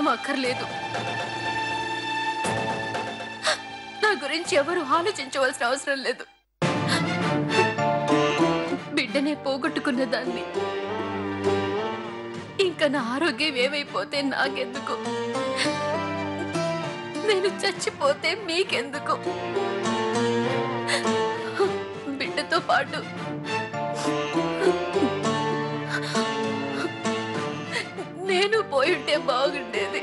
నాకేం అక్కర్లేదు. నా గురించి ఎవరు ఆలోచించవలసిన అవసరం లేదు. బిడ్డనే పోగొట్టుకున్న దాన్ని ఇంకా నా ఆరోగ్యం ఏమైపోతే నాకెందుకు? నేను చచ్చిపోతే మీకెందుకు? బిడ్డతో పాటు నేను పోయుంటే బాగుండేది.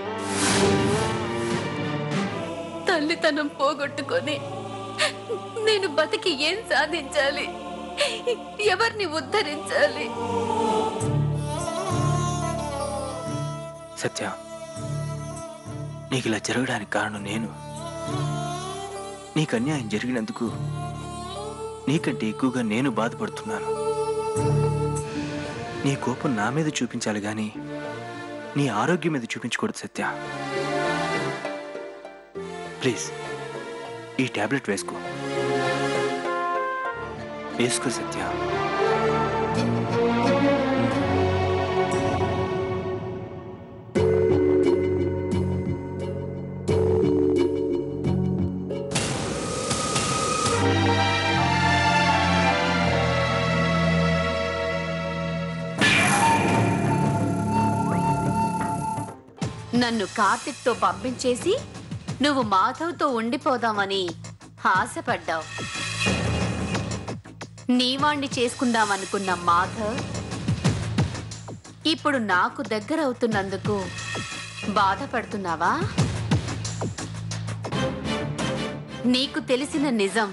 తల్లితనం పోగొట్టుకొని నేను బతికి ఏం సాధించాలి? ఎవరిని ఉద్ధరించాలి? సత్య, నీకు ఇలా జరగడానికి కారణం నేను. నీకు అన్యాయం జరిగినందుకు నీకంటే ఎక్కువగా నేను బాధపడుతున్నాను. నీ కోపం నా మీద చూపించాలి గాని నీ ఆరోగ్యం మీద చూపించకూడదు సత్య. ప్లీజ్ ఈ టాబ్లెట్ వేసుకో. వేసుకో సత్య. నన్ను కార్తిక్తో పంపించేసి నువ్వు మాధవ్తో ఉండిపోదామని ఆశపడ్డావు. నీవాణ్ణి చేసుకుందామనుకున్న మాధవ్ ఇప్పుడు నాకు దగ్గర అవుతున్నందుకు బాధపడుతున్నావా? నీకు తెలిసిన నిజం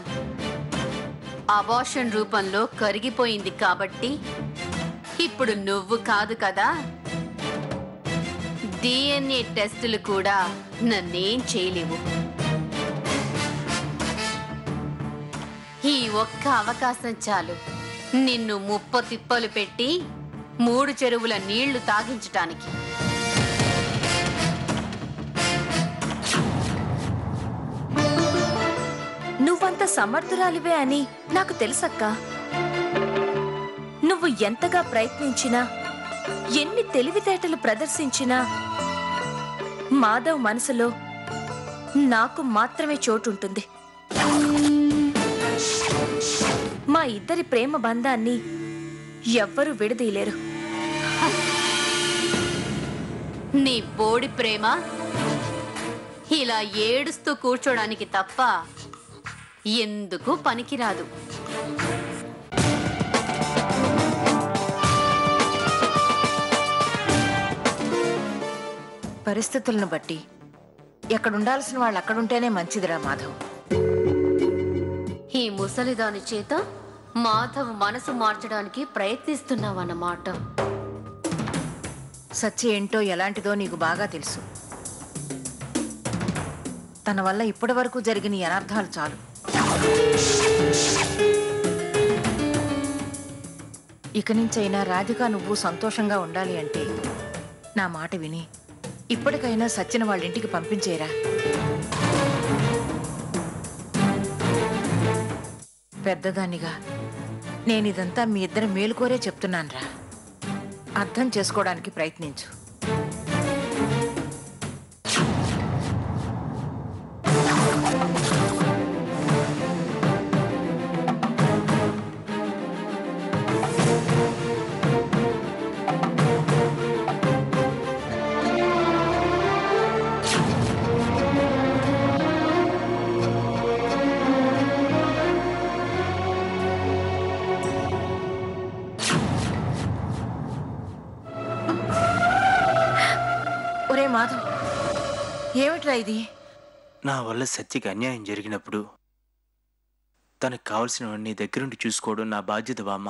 అబార్షన్ రూపంలో కరిగిపోయింది కాబట్టి ఇప్పుడు నువ్వు కాదు కదా, DNA టెస్టులు కూడా నన్నేం చేయలేవు. ఈ ఒక్క అవకాశం చాలు నిన్ను ముప్పతిప్పలు పెట్టి 3 చెరువుల నీళ్లు తాగించటానికి. నువ్వంత సమర్థురాలివే అని నాకు తెలుసక్క. నువ్వు ఎంతగా ప్రయత్నించినా, ఎన్ని తెలివితేటలు ప్రదర్శించినా మాధవ్ మనసులో నాకు మాత్రమే చోటుంటుంది. మా ఇద్దరి ప్రేమ బంధాన్ని ఎవ్వరూ విడదీయలేరు. నీ బోడి ప్రేమ ఇలా ఏడుస్తూ కూర్చోడానికి తప్ప ఎందుకు పనికిరాదు. పరిస్థితులను బట్టి ఎక్కడుండాల్సిన వాళ్ళు అక్కడుంటేనే మంచిదిరా మాధవ్. ఈ ముసలిదాని చేత మాధవ్ మనసు మార్చడానికి ప్రయత్నిస్తున్నావన్నమాట. సత్య ఏంటో ఎలాంటిదో నీకు బాగా తెలుసు. తన వల్ల ఇప్పటి వరకు జరిగిన అనర్థాలు చాలు. ఇక నుంచైనా రాధిక నువ్వు సంతోషంగా ఉండాలి అంటే నా మాట విని ఇప్పటికైనా సత్యన వాళ్ళ ఇంటికి పంపించేరా. పెద్దదానిగా నేనిదంతా మీ ఇద్దరు మేలుకోరే చెప్తున్నానురా. అర్థం చేసుకోవడానికి ప్రయత్నించు. మాధవ్, ఏమిట్రా ఇది? నా వల్ల సత్యకి అన్యాయం జరిగినప్పుడు తనకు కావలసినవన్నీ దగ్గరుండి చూసుకోవడం నా బాధ్యత బామ్మ.